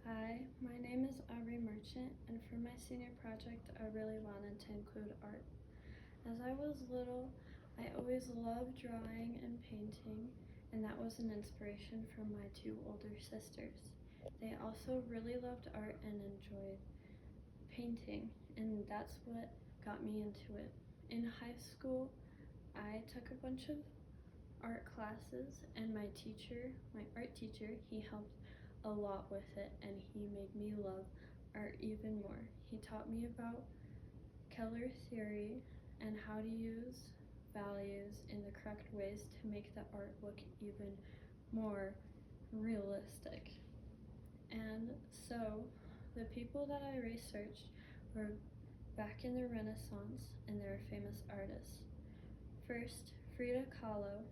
Hi, my name is Aubrey Merchant, and for my senior project, I really wanted to include art. As I was little, I always loved drawing and painting, and that was an inspiration from my two older sisters. They also really loved art and enjoyed painting, and that's what got me into it. In high school, I took a bunch of art classes, and my art teacher, he helped a lot with it, and he made me love art even more. He taught me about color theory and how to use values in the correct ways to make the art look even more realistic. And so the people that I researched were back in the Renaissance, and they were famous artists. First, Frida Kahlo.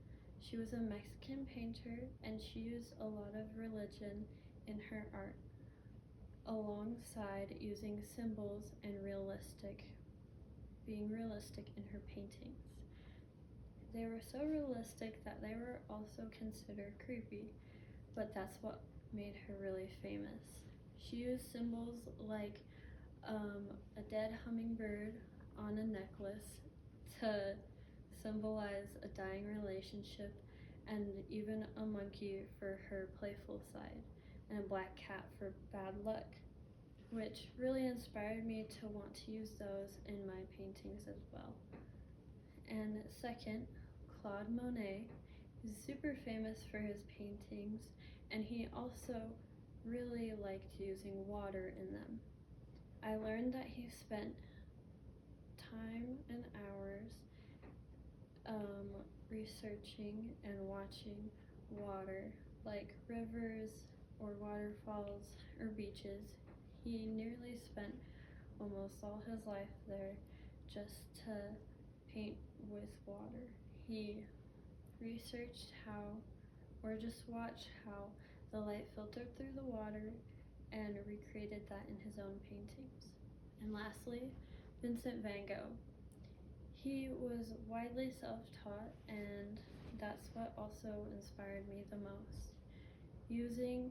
She was a Mexican painter, and she used a lot of religion in her art, alongside using symbols and being realistic in her paintings. They were so realistic that they were also considered creepy, but that's what made her really famous. She used symbols like a dead hummingbird on a necklace to symbolize a dying relationship, and even a monkey for her playful side, and a black cat for bad luck, which really inspired me to want to use those in my paintings as well. And second, Claude Monet is super famous for his paintings, and he also really liked using water in them. I learned that he spent time and hours researching and watching water, like rivers or waterfalls or beaches. He nearly spent almost all his life there just to paint with water. He researched how, or just watched how, the light filtered through the water and recreated that in his own paintings. And lastly, Vincent van Gogh. He was widely self-taught, and that's what also inspired me the most. Using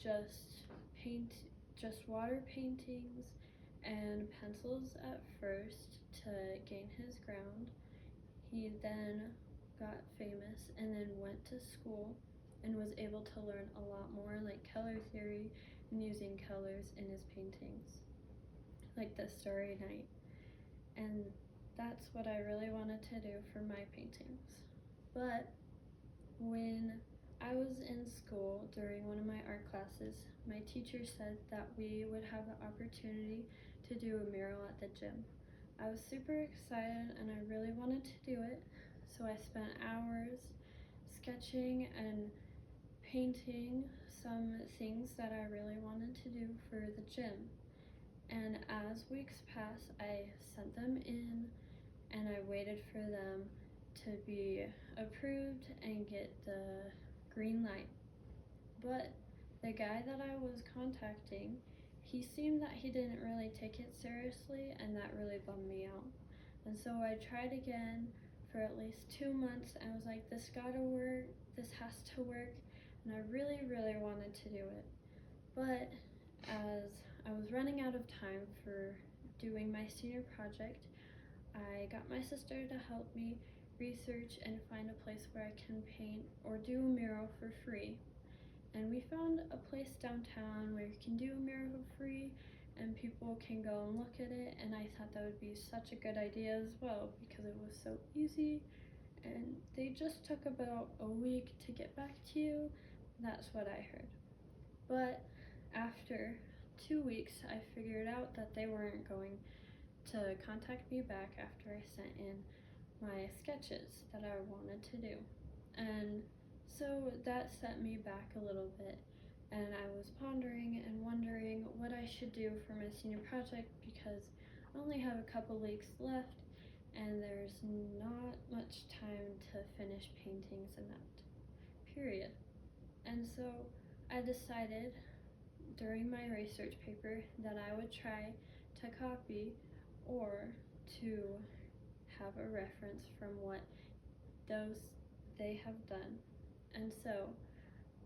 just paint, just water paintings and pencils at first to gain his ground, he then got famous and then went to school and was able to learn a lot more, like color theory and using colors in his paintings, like the Starry Night. And that's what I really wanted to do for my paintings. But when I was in school during one of my art classes, my teacher said that we would have the opportunity to do a mural at the gym. I was super excited and I really wanted to do it, so I spent hours sketching and painting some things that I really wanted to do for the gym. And as weeks passed, I sent them in and I waited for them to be approved and get the green light. But the guy that I was contacting, he seemed that he didn't really take it seriously, and that really bummed me out. And so I tried again for at least 2 months, and I was like, this gotta work, this has to work, and I really, really wanted to do it. But as I was running out of time for doing my senior project, I got my sister to help me research and find a place where I can paint or do a mural for free. And we found a place downtown where you can do a mural for free and people can go and look at it, and I thought that would be such a good idea as well because it was so easy and they just took about a week to get back to you. That's what I heard. But after 2 weeks, I figured out that they weren't going to contact me back after I sent in my sketches that I wanted to do. And so that set me back a little bit, and I was pondering and wondering what I should do for my senior project because I only have a couple weeks left and there's not much time to finish paintings in that period. And so I decided during my research paper that I would try to copy or to have a reference from what those they have done. And so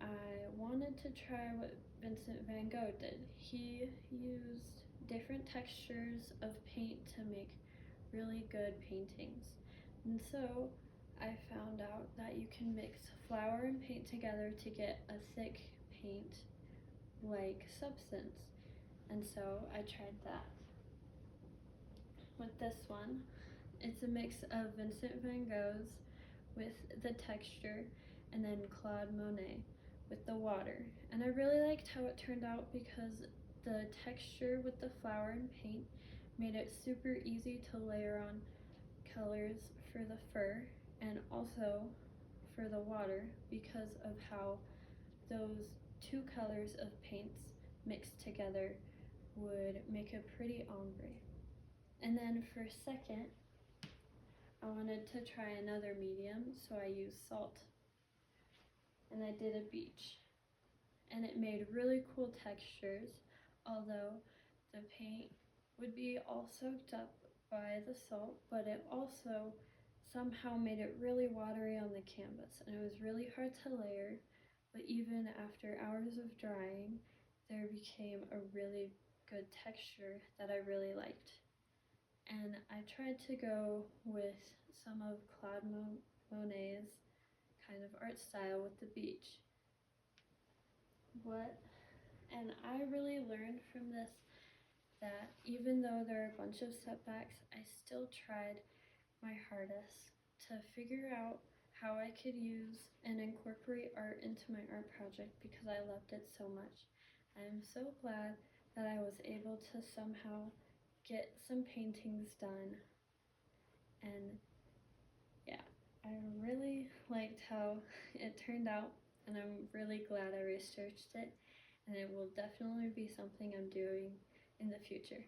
I wanted to try what Vincent van Gogh did. He used different textures of paint to make really good paintings. And so I found out that you can mix flour and paint together to get a thick paint like substance. And so I tried that. With this one, it's a mix of Vincent van Gogh's with the texture and then Claude Monet with the water. And I really liked how it turned out because the texture with the flour and paint made it super easy to layer on colors for the fur and also for the water because of how those two colors of paints mixed together would make a pretty ombre. And then for second, I wanted to try another medium, so I used salt. And I did a beach. And it made really cool textures, although the paint would be all soaked up by the salt, but it also somehow made it really watery on the canvas, and it was really hard to layer, but even after hours of drying, there became a really good texture that I really liked. And I tried to go with some of Claude Monet's kind of art style with the beach. And I really learned from this that even though there are a bunch of setbacks, I still tried my hardest to figure out how I could use and incorporate art into my art project because I loved it so much. I am so glad that I was able to somehow get some paintings done. And yeah, I really liked how it turned out, and I'm really glad I researched it, and it will definitely be something I'm doing in the future.